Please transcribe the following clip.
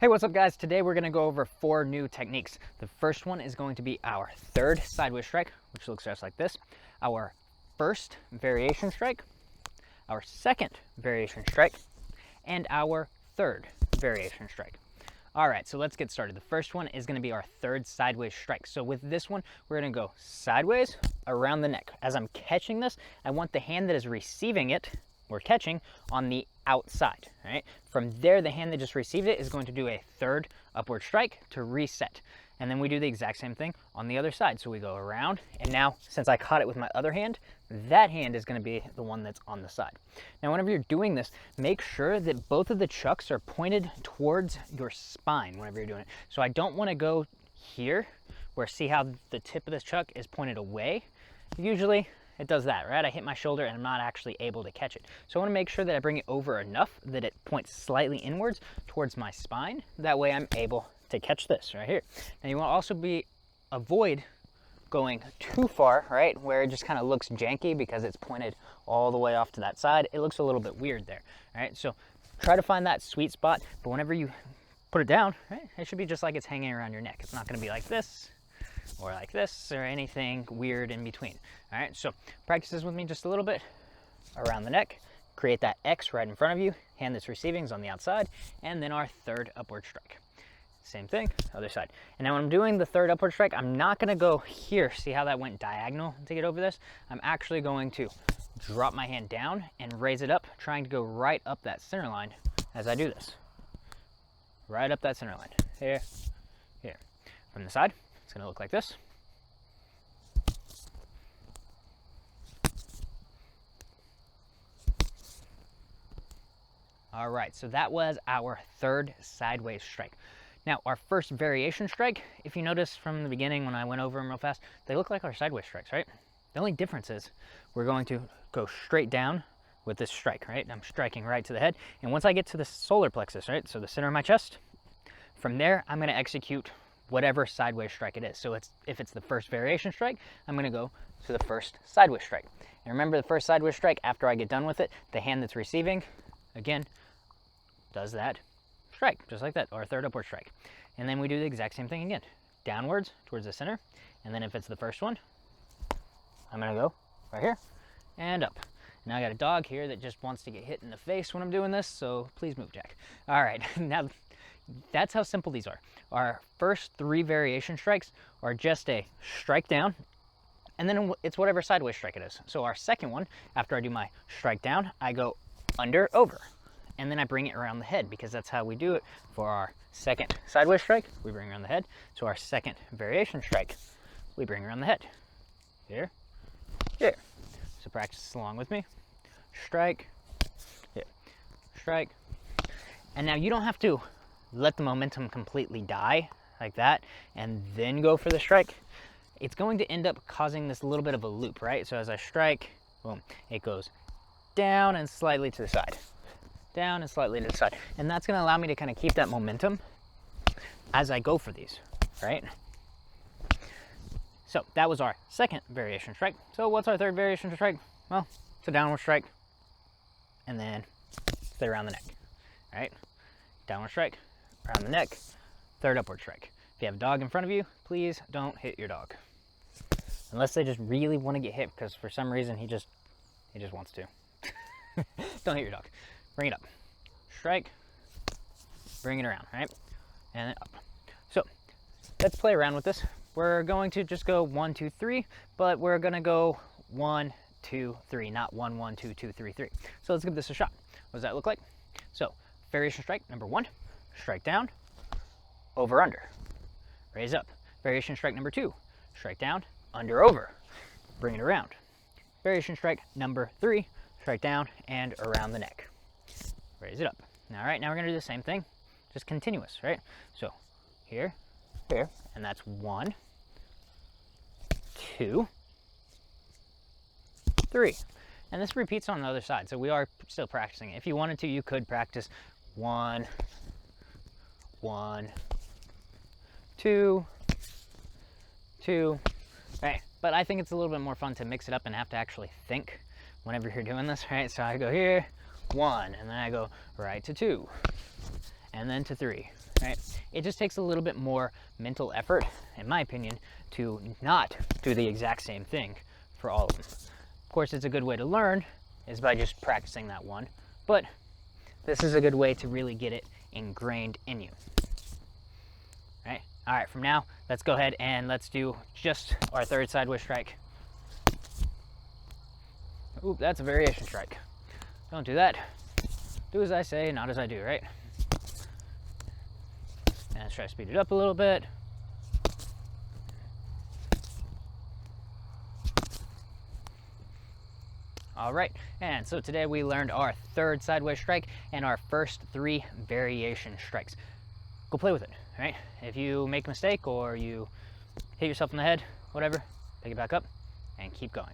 Hey, what's up guys? Today we're gonna go over 4 new techniques. The first one is going to be our third sideways strike, which looks just like this. Our first variation strike, our second variation strike, and our third variation strike. All right, so let's get started. The first one is gonna be our third sideways strike. So with this one, we're gonna go sideways around the neck. As I'm catching this, I want the hand that is receiving it, or catching, on the outside, all right? From there, the hand that just received it is going to do a third upward strike to reset. And then we do the exact same thing on the other side. So we go around, and now, since I caught it with my other hand, that hand is gonna be the one that's on the side. Now, whenever you're doing this, make sure that both of the chucks are pointed towards your spine whenever you're doing it. So I don't wanna go here, where see how the tip of this chuck is pointed away? Usually, it does that, right? I hit my shoulder and I'm not actually able to catch it. So I want to make sure that I bring it over enough that it points slightly inwards towards my spine. That way I'm able to catch this right here. Now you want to also avoid going too far, right? Where it just kind of looks janky because it's pointed all the way off to that side. It looks a little bit weird there, all right? So try to find that sweet spot, but whenever you put it down, right, it should be just like it's hanging around your neck. It's not going to be like this, or like this, or anything weird in between. All right, so practice this with me just a little bit. Around the neck, create that X right in front of you, hand that's receiving is on the outside, and then our third upward strike. Same thing, other side. And now when I'm doing the third upward strike, I'm not gonna go here. See how that went diagonal to get over this? I'm actually going to drop my hand down and raise it up, trying to go right up that center line as I do this. Right up that center line, here, here. From the side, it's gonna look like this. All right, so that was our third sideways strike. Now, our first variation strike, if you notice from the beginning when I went over them real fast, they look like our sideways strikes, right? The only difference is we're going to go straight down with this strike, right? I'm striking right to the head. And once I get to the solar plexus, right, so the center of my chest, from there, I'm gonna execute whatever sideways strike it is. So if it's the first variation strike, I'm gonna go to the first sideways strike. And remember, the first sideways strike, after I get done with it, the hand that's receiving, again, does that strike, just like that, or third upward strike. And then we do the exact same thing again, downwards towards the center. And then if it's the first one, I'm gonna go right here and up. Now I got a dog here that just wants to get hit in the face when I'm doing this, so please move, Jack. All right, now that's how simple these are. Our first 3 variation strikes are just a strike down, and then it's whatever sideways strike it is. So our second one, after I do my strike down, I go under, over, and then I bring it around the head, because that's how we do it for our second sideways strike. We bring around the head. So our second variation strike, we bring around the head. Here, here. So practice this along with me. Strike, here, strike. And now you don't have to let the momentum completely die like that and then go for the strike. It's going to end up causing this little bit of a loop, right? So as I strike, boom, it goes down and slightly to the side, down and slightly to the side. And that's gonna allow me to kind of keep that momentum as I go for these, right? So that was our second variation strike. So what's our third variation strike? Well, it's a downward strike, and then stay around the neck, all right? Downward strike, around the neck, third upward strike. If you have a dog in front of you, please don't hit your dog. Unless they just really want to get hit, because for some reason he just wants to. Don't hit your dog. Bring it up. Strike, bring it around, right? And then up. So let's play around with this. We're going to just go 1, 2, 3, but we're gonna go 1, 2, 3, not 1, 1, 2, 2, 3, 3. So let's give this a shot. What does that look like? So variation strike number 1, strike down, over, under, raise up. Variation strike number 2, strike down, under, over, bring it around. Variation strike number 3, strike down and around the neck, raise it up. All right, now we're gonna do the same thing, just continuous, right? So here, here, and that's 1, 2, 3. And this repeats on the other side, so we are still practicing it. If you wanted to, you could practice 1, 1, 2, 2, right? But I think it's a little bit more fun to mix it up and have to actually think whenever you're doing this, right? So I go here, 1, and then I go right to 2, and then to 3, right? It just takes a little bit more mental effort, in my opinion, to not do the exact same thing for all of them. Of course, it's a good way to learn is by just practicing that one, but this is a good way to really get it ingrained in you. All right, from now, let's go ahead and let's do just our third sideways strike. Ooh, that's a variation strike. Don't do that. Do as I say, not as I do, right? And let's try to speed it up a little bit. All right, and so today we learned our third sideways strike and our first 3 variation strikes. Go play with it, right? If you make a mistake or you hit yourself in the head, whatever, pick it back up and keep going.